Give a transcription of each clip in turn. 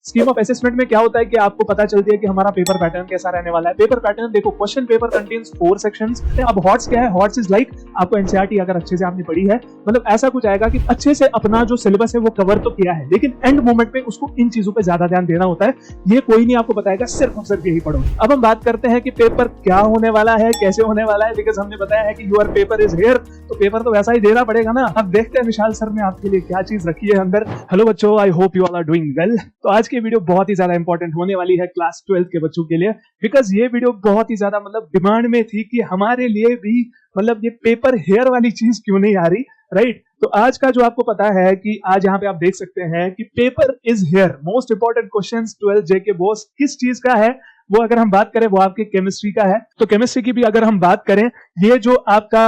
Scheme of assessment में क्या होता है कि आपको पता चलती है कि हमारा पेपर पैटर्न कैसा रहने वाला है। पेपर पैटर्न देखो, क्वेश्चन पेपर कंटेन्स 4 सेक्शंस। अब हॉट्स क्या है? हॉट्स इज लाइक आपको एनसीईआरटी अगर अच्छे से आपने पढ़ी है, मतलब ऐसा कुछ आएगा कि अच्छे से अपना जो सिलेबस है वो कवर तो किया है, लेकिन एंड मोमेंट में उसको इन चीजों पे ज्यादा ध्यान देना होता है। ये कोई नहीं आपको बताएगा, सिर्फ और सिर्फ यही पढ़ो। अब हम बात करते हैं कि पेपर क्या होने वाला है, कैसे होने वाला है, बिकॉज हमने बताया है कि योर पेपर इज हियर, तो पेपर तो वैसा ही देना पड़ेगा ना। अब देखते हैं विशाल सर ने आपके लिए क्या चीज रखी है अंदर। हेलो बच्चों, I hope you all are doing well. तो आज की वीडियो बहुत ही ज्यादा इंपॉर्टेंट होने वाली है क्लास 12 के बच्चों के लिए, बिकॉज ये वीडियो बहुत ही ज्यादा मतलब डिमांड में थी कि हमारे लिए भी मतलब ये पेपर हेयर वाली चीज क्यों नहीं आ रही, राइट। तो आज का जो आपको पता है कि आज यहाँ पे आप देख सकते हैं कि paper is here, most important questions 12 JK boss किस चीज का है, वो अगर हम बात करें वो आपके केमिस्ट्री का है। तो केमिस्ट्री की भी अगर हम बात करें, ये जो आपका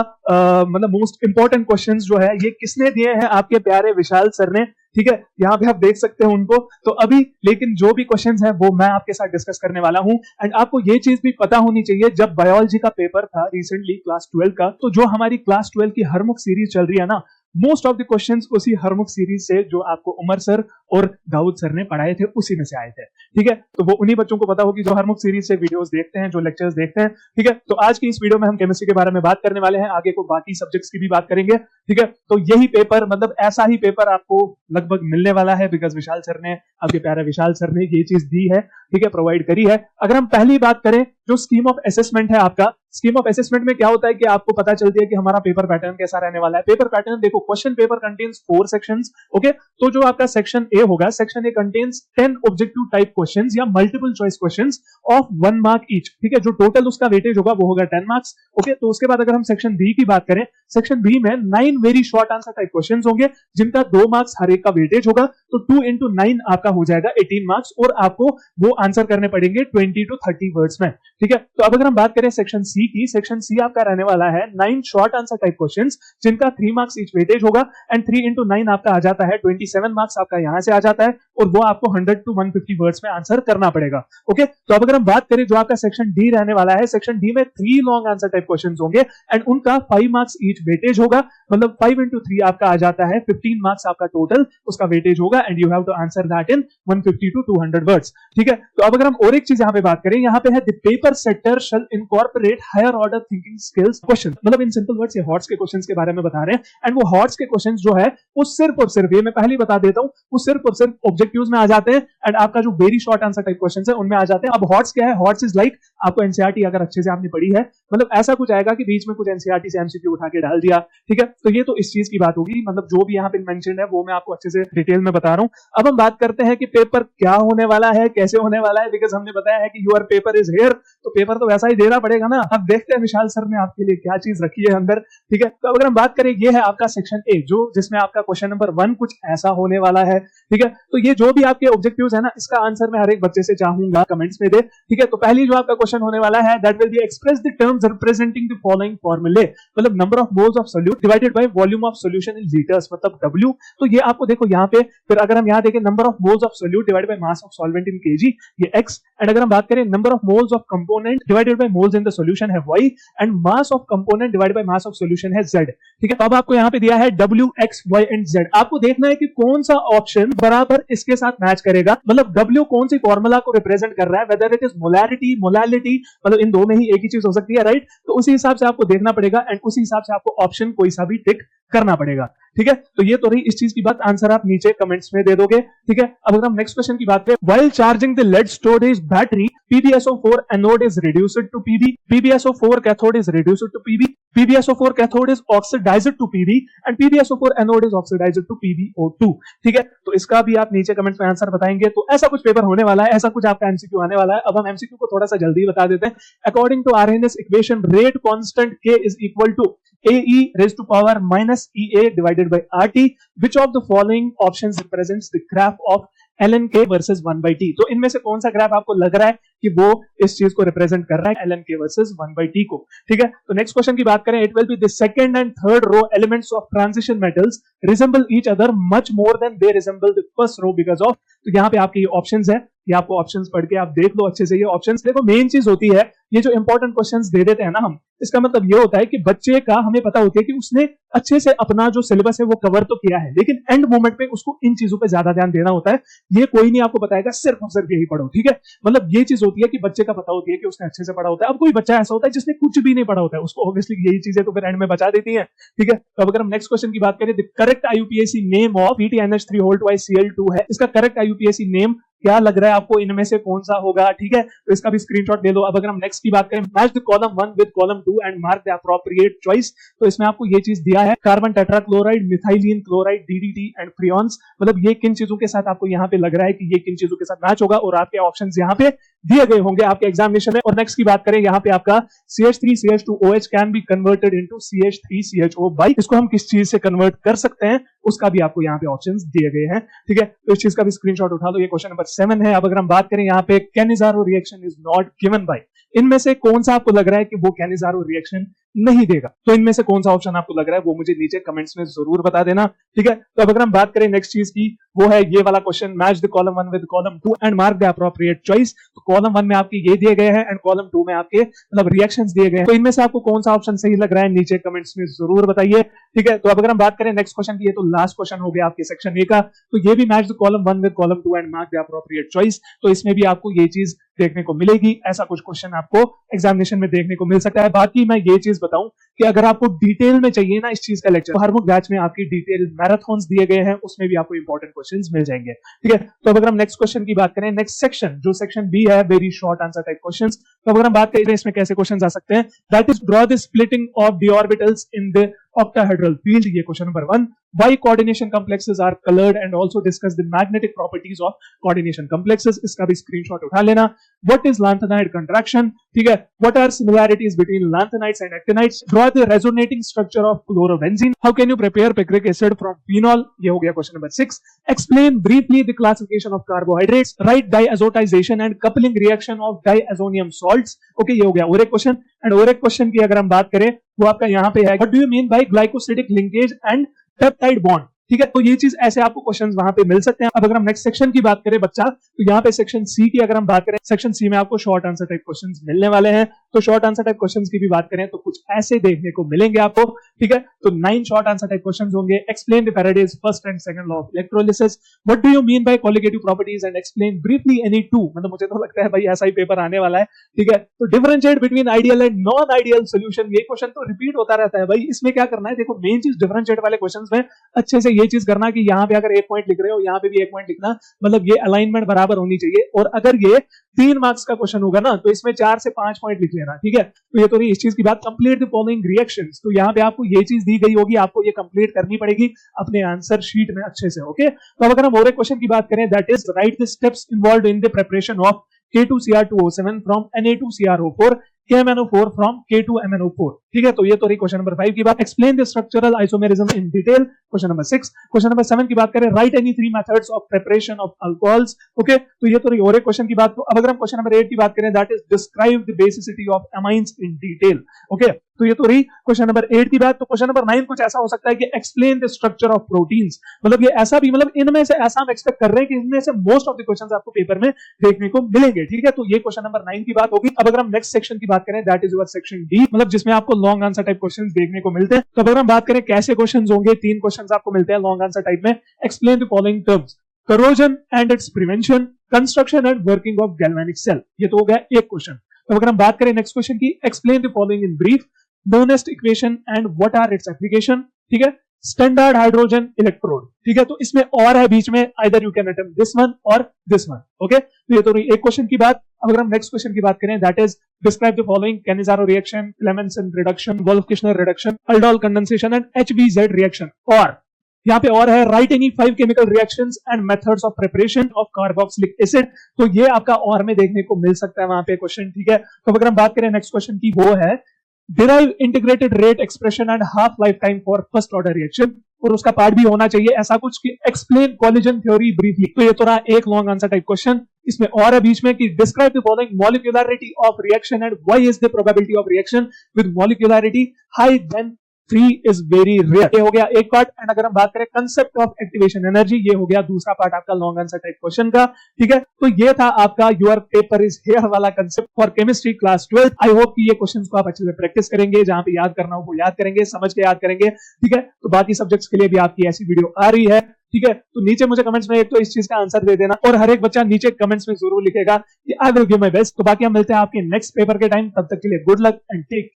मतलब मोस्ट इंपॉर्टेंट क्वेश्चंस जो है ये किसने दिए हैं? आपके प्यारे विशाल सर ने, ठीक है। यहाँ पे आप देख सकते हैं उनको। तो अभी लेकिन जो भी क्वेश्चंस हैं वो मैं आपके साथ डिस्कस करने वाला हूं। एंड आपको ये चीज भी पता होनी चाहिए, जब बायोलॉजी का पेपर था रिसेंटली क्लास 12 का, तो जो हमारी क्लास 12 की हरमुख सीरीज चल रही है ना, मोस्ट ऑफ द क्वेश्चंस उसी हरमुख सीरीज से जो आपको उमर सर और दाऊद सर ने पढ़ाए थे उसी में से आए थे, ठीक है। तो वो उन्हीं बच्चों को पता होगी जो हरमुख सीरीज से वीडियोस देखते हैं, जो लेक्चर्स देखते हैं, ठीक है। तो आज की इस वीडियो में हम केमिस्ट्री के बारे में बात करने वाले हैं, आगे को बाकी सब्जेक्ट्स की भी बात करेंगे, ठीक है। तो यही पेपर मतलब ऐसा ही पेपर आपको लगभग मिलने वाला है, बिकॉज विशाल सर ने, आपके प्यारे विशाल सर ने ये चीज दी है, ठीक है, प्रोवाइड करी है। अगर हम पहली बात करें, जो स्कीम ऑफ असेसमेंट है आपका, स्कीम ऑफ असेसमेंट में क्या होता है कि आपको पता चलती है कि हमारा पेपर पैटर्न कैसा रहने वाला है। पेपर पैटर्न देखो, question paper contains 4 sections, okay. तो जो आपका सेक्शन ए होगा, section A contains 10 objective type questions या multiple choice questions of 1 mark each, ठीक है। जो टोटल उसका वेटेज होगा वो होगा 10 मार्क्स, ओके। तो उसके बाद अगर हम सेक्शन बी की बात करें, सेक्शन बी में 9 very short answer type questions होंगे, जिनका 2 मार्क्स हर एक का वेटेज होगा। तो 2 into 9 आपका हो जाएगा 18 मार्क्स, और आपको वो आंसर करने पड़ेंगे 20 to 30 वर्ड्स में, ठीक है। तो अब अगर हम बात करें सेक्शन सी की, सेक्शन सी आपका रहने वाला है 9 शॉर्ट आंसर टाइप क्वेश्चंस, जिनका 3 मार्क्स ईच वेटेज होगा। एंड 3 into 9 आपका आ जाता है 27 मार्क्स, आपका यहां से आ जाता है, और वो आपको 100 to 150 वर्ड्स में आंसर करना पड़ेगा, ओके। तो अब अगर हम बात करें जो आपका सेक्शन डी रहने वाला है, सेक्शन डी में 3 लॉन्ग आंसर टाइप क्वेश्चंस होंगे, एंड उनका 5 मार्क्स ईच वेटेज होगा, मतलब 5 into 3 आपका आ जाता है 15 मार्क्स आपका टोटल उसका वेटेज होगा। And you have to answer that in 150 to 200 words, ठीक है। तो अब अगर हम और एक चीज यहां पे बात करें, यहां पे है the paper setter shall incorporate higher order thinking skills question, मतलब इन सिंपल वर्ड्स ये हॉट्स के क्वेश्चंस के बारे में बता रहे हैं। एंड वो हॉट्स के क्वेश्चंस जो है वो सिर्फ और सिर्फ, ये मैं पहले ही बता देता हूं, वो सिर्फ और सिर्फ ऑब्जेक्टिव्स में आ जाते हैं, एंड आपका जो very short answer type questions है उनमें आ जाते हैं। अब हॉट्स क्या है? हॉट्स इज लाइक आपको एनसीईआरटी अगर अच्छे से आपने पढ़ी है, मतलब ऐसा कुछ आएगा कि बीच में कुछ एनसीईआरटी से एमसीक्यू उठा के डाल दिया, ठीक है। तो ये तो इस चीज की बात होगी, मतलब जो भी यहाँ पे मेंशन्ड है वो मैं आपको अच्छे से डिटेल में बता रहा हूं। अब हम बात करते हैं कि पेपर क्या होने वाला है, कैसे होने वाला है, बिकॉज हमने बताया है कि योर पेपर इज हियर, तो पेपर तो वैसा ही देना पड़ेगा ना। अब देखते हैं विशाल सर ने आपके लिए क्या चीज रखी है अंदर, ठीक है। तो अगर हम बात करें, ये है आपका सेक्शन ए, जो जिसमें आपका क्वेश्चन नंबर 1 कुछ ऐसा होने वाला है, ठीक है। तो ये जो भी आपके ऑब्जेक्टिव्स है ना, इसका आंसर मैं हर एक बच्चे से चाहूंगा कमेंट्स में दे, ठीक है। तो पहली जो आपका क्वेश्चन होने वाला है, that will be express the terms representing the following फॉर्मूले, मतलब number of moles of solute divided by volume of solution in litres, मतलब W। तो ये आपको देखो यहाँ पे, फिर अगर हम यहाँ देखें number of moles of solute divided by mass of solvent in KG, ये X। एंड अगर हम बात करें number of moles of component divided by moles in the solution है Y, and mass of component divided by mass of solution है Z, ठीक है। तो अब आपको यहाँ पे दिया है W, X, Y and Z। आपको देखना है कि कौन सा ऑप्शन बराबर इसके साथ मैच करेगा, मतलब W कौन सी फॉर्मूला को रिप्रेजेंट कर रहा है, whether it is molarity, molality, मतलब इन दो में ही एक ही चीज हो सकती है, राइट। तो उसी हिसाब से आपको देखना पड़ेगा, एंड उसी हिसाब से आपको ऑप्शन कोई सा भी टिक करना पड़ेगा, ठीक है। तो ये तो रही इस चीज की बात, आंसर आप नीचे कमेंट्स में दे दोगे, ठीक है। अब अगर हम नेक्स्ट क्वेश्चन की बात करें, while charging the lead storage battery PbSO4 anode is reduced to Pb, PbSO4 cathode is reduced to Pb, PbSO4 cathode is oxidised to Pb, and PbSO4 anode is oxidised to PbO2, ठीक है। तो इसका भी आप नीचे comments में answer बताएंगे। तो ऐसा कुछ पेपर होने वाला है, ऐसा कुछ आपका एमसीक्यू आने वाला है। अब हम एमसीक्यू को थोड़ा सा जल्दी बता देते हैं। According to Arrhenius equation, rate constant K is equal to AE raised to power minus EA divided by RT. Which of the following options represents the graph of ln K versus 1/t? तो इनमें से कौन सा graph आपको लग रहा है कि वो इस चीज को रिप्रेजेंट कर रहा है, ln K versus 1/t को, ठीक है। तो नेक्स्ट क्वेश्चन की बात करें, it will be the second and third row elements of transition metals resemble each other much more than they resemble the first row because of. तो यहाँ पे आपके ये ऑप्शंस है, ये आपको ऑप्शंस पढ़ के आप देख लो अच्छे से। ये ऑप्शंस देखो, मेन चीज होती है ये जो इंपॉर्टेंट क्वेश्चंस दे देते हैं ना हम, इसका मतलब ये होता है कि बच्चे का हमें पता होती है कि उसने अच्छे से अपना जो सिलेबस है वो कवर तो किया है, लेकिन एंड मोमेंट पे उसको इन चीजों पे ज्यादा ध्यान देना होता है। ये कोई नहीं आपको बताएगा सिर्फ और सिर्फ यही पढ़ो, ठीक है। मतलब ये चीज होती है कि बच्चे का पता होती है कि उसने अच्छे से पढ़ा होता है। अब कोई बच्चा ऐसा होता है जिसने कुछ भी नहीं पढ़ा होता है, उसको ऑब्वियसली यही चीजें तो फिर एंड में बचा देती है, ठीक है। तो अब अगर हम नेक्स्ट क्वेश्चन की बात करें, the correct IUPAC name of PTNH3/Cl2 है, इसका करेक्ट IUPAC नेम क्या लग रहा है आपको, इनमें से कौन सा होगा, ठीक है। तो इसका भी स्क्रीनशॉट ले लो। अब अगर हम नेक्स्ट की बात करें, match the column 1 with column 2 and mark the appropriate choice, तो इसमें आपको ये चीज दिया है, carbon tetrachloride, methylene chloride, DDT and freons. मतलब ये किन चीजों के साथ आपको यहाँ पे लग रहा है कि ये किन चीजों के साथ मैच होगा, और आपके ऑप्शंस यहाँ पे दिए गए होंगे आपके एग्जामिनेशन में। और नेक्स्ट की बात करें, यहाँ पे आपका CH3CH2OH can be converted into CH3CHO by, इसको हम किस चीज से कन्वर्ट कर सकते हैं उसका भी आपको यहाँ पे ऑप्शंस दिए गए हैं, ठीक है। तो इस चीज का भी स्क्रीनशॉट उठा लो। ये क्वेश्चन नंबर 7 है। अब अगर हम बात करें यहाँ पे, Cannizzaro reaction is not given by, इनमें से कौन सा आपको लग रहा है कि वो कैनिजारो रिएक्शन नहीं देगा, तो इनमें से कौन सा ऑप्शन आपको लग रहा है वो मुझे नीचे कमेंट्स में जरूर बता देना, ठीक है। तो अब अगर हम बात करें नेक्स्ट चीज की, वो है ये वाला question, match the column 1 with column 2 and mark the appropriate choice. तो कॉलम 1 में आपके ये दिए गए हैं एंड कॉलम 2 में आपके मतलब रिएक्शंस दिए गए हैं, तो इनमें से आपको कौन सा ऑप्शन सही लग रहा है नीचे कमेंट्स में जरूर बताइए, ठीक है। तो अब अगर हम बात करें नेक्स्ट क्वेश्चन की, ये तो लास्ट क्वेश्चन हो गया आपके सेक्शन ए का, तो ये भी match the column 1 with column 2 and mark the appropriate choice, तो इसमें भी आपको ये चीज देखने को मिलेगी। ऐसा कुछ क्वेश्चन आपको एग्जामिनेशन में देखने को मिल सकता है। बाकी मैं ये चीज बताऊं कि अगर आपको डिटेल में चाहिए ना इस चीज का लेक्चर, तो हर बुक बैच में आपकी डिटेल मैराथन्स दिए गए हैं, उसमें भी आपको इंपॉर्टेंट क्वेश्चंस मिल जाएंगे, ठीक है। तो अगर हम नेक्स्ट क्वेश्चन की बात करें, नेक्स्ट सेक्शन जो सेक्शन बी है, very short answer type questions, तो अगर हम बात करें इसमें कैसे क्वेश्चंस आ सकते हैं, that is draw the splitting of the orbitals in the octahedral field, ये question number 1। Why coordination complexes are colored and also discuss the magnetic properties of coordination complexes, इसका भी स्क्रीनशॉट उठा लेना। What is lanthanide contraction, ठीक है। What are similarities between lanthanides and actinides? Draw the resonating structure of chlorovenzene. How can you prepare picric acid from phenol, ये हो गया question number 6। Explain briefly the classification of carbohydrates. Write diazotization and coupling reaction of diazonium salts, okay, ये हो गया और एक question. And और एक क्वेश्चन की अगर हम बात करें, वो आपका यहाँ पे है, what do you mean by glycosidic linkage and peptide bond, ठीक है। तो ये चीज ऐसे आपको क्वेश्चंस वहां पे मिल सकते हैं। अब अगर हम नेक्स्ट सेक्शन की बात करें बच्चा, तो यहाँ पे सेक्शन सी की अगर हम बात करें, सेक्शन सी में आपको शॉर्ट आंसर टाइप क्वेश्चंस मिलने वाले हैं। तो शॉर्ट आंसर टाइप क्वेश्चंस की भी बात करें तो कुछ ऐसे देखने को मिलेंगे आपको, ठीक है। तो 9 शॉर्ट आंसर टाइप क्वेश्चंस होंगे। Explain the Faraday's first and second law of electrolysis, what do you mean by colligative properties and explain briefly any two, मतलब मुझे तो लगता है भाई ऐसा ही पेपर आने वाला है, ठीक है। तो differentiate between ideal and non ideal solution, ये क्वेश्चन तो रिपीट होता रहता है भाई, इसमें क्या करना है, देखो मेन चीज डिफरेंशिएट वाले क्वेश्चंस में अच्छे से ये चीज करना कि यहाँ पे अगर एक पॉइंट लिख रहे हो, यहाँ पे भी एक पॉइंट लिखना, मतलब ये अलाइनमेंट बराबर होनी चाहिए। और अगर ये 3 मार्क्स का क्वेश्चन होगा ना, तो इसमें 4 से 5 पॉइंट लिख लेना, ठीक है। तो ये तो नहीं इस चीज की बात। कंप्लीट द फॉलोइंग रिएक्शंस, तो यहाँ पे आपको ये चीज दी गई होगी, आपको ये कंप्लीट करनी पड़ेगी अपने आंसर शीट में अच्छे से, ओके। तो अगर हम और एक क्वेश्चन की बात करें, that is right the steps involved in the preparation of K2Cr2O7 from Na2CrO4 KMNO4 from K2MNO4, ठीक है। तो ये तो रही क्वेश्चन नंबर 5 की बात। Explain the structural isomerism in detail, question number 6। Question number 7 की बात करें, right any 3 methods of preparation of alcohols, okay. तो ये तो रही और एक क्वेश्चन की बात। तो अब अगर हम क्वेश्चन नंबर 8 की बात करें, that is describe the basicity of amines in detail, okay. तो ये तो रही क्वेश्चन नंबर 8 की बात। तो क्वेश्चन नंबर 9 कुछ ऐसा हो सकता है कि explain the structure of proteins, मतलब ये ऐसा भी, मतलब इनमें से ऐसा हम एक्सपेक्ट कर रहे हैं कि इनमें से मोस्ट ऑफ द क्वेश्चंस आपको पेपर में देखने को मिलेंगे, ठीक है। तो ये क्वेश्चन नंबर 9 की बात होगी। अब अगर हम नेक्स्ट सेक्शन की बात करें, that is your section D, मतलब जिसमें आपको लॉन्ग आंसर टाइप क्वेश्चंस देखने को मिलते हैं। तो अगर हम बात करें कैसे क्वेश्चंस होंगे, 3 क्वेश्चंस आपको मिलते हैं लॉन्ग आंसर टाइप में। Explain the following terms, corrosion and its prevention, construction and working of galvanic cell, ये तो हो गया एक क्वेश्चन। तो अगर हम बात करें नेक्स्ट क्वेश्चन की, explain the following in brief, Nernst equation and what are its application, ठीक है। स्टैंडर्ड हाइड्रोजन इलेक्ट्रोड, ठीक है। तो इसमें और है बीच में, either you can attempt this one और दिस वन, ओके। तो ये तो रही एक क्वेश्चन की बात। अब अगर हम नेक्स्ट क्वेश्चन की बात करें, that is describe the following Cannizzaro reaction, Clemmensen reduction, Wolff-Kishner reduction, aldol condensation and HBZ reaction. और यहाँ पे और है, right any 5 chemical reactions and methods of preparation of carboxylic acid, तो ये आपका और में देखने को मिल सकता है वहां पे क्वेश्चन, ठीक है। तो अगर हम बात करें नेक्स्ट क्वेश्चन की, वो है derive integrated rate expression and half life time for first order reaction, और उसका पार्ट भी होना चाहिए ऐसा कुछ कि एक्सप्लेन कोलिजन थ्योरी ब्रीफली। तो ये तो रहा एक लॉन्ग आंसर टाइप क्वेश्चन। इसमें और है बीच में कि describe the following molecularity of reaction and why is the probability of reaction with molecularity high than three is very rare. ये हो गया एक पार्ट। एंड अगर हम बात करें कंसेप्ट ऑफ एक्टिवेशन एनर्जी, ये हो गया दूसरा पार्ट आपका लॉन्ग आंसर टाइप क्वेश्चन का। ठीक है, तो ये था आपका योर पेपर इज हेयर वाला concept for chemistry class 12। I hope कि ये क्वेश्चंस को आप अच्छे से प्रैक्टिस करेंगे, जहां पे याद करना हो वो याद करेंगे, समझ के याद करेंगे। ठीक है, तो बाकी सब्जेक्ट्स के लिए भी आपकी ऐसी वीडियो आ रही है। ठीक है, तो नीचे मुझे कमेंट्स में एक तो इस चीज का आंसर दे देना, और हर एक बच्चा नीचे कमेंट्स में जरूर लिखेगा कि I will give my best. तो बाकी हम मिलते हैं आपके नेक्स्ट पेपर के टाइम, तब तक के लिए गुड लक एंड टेक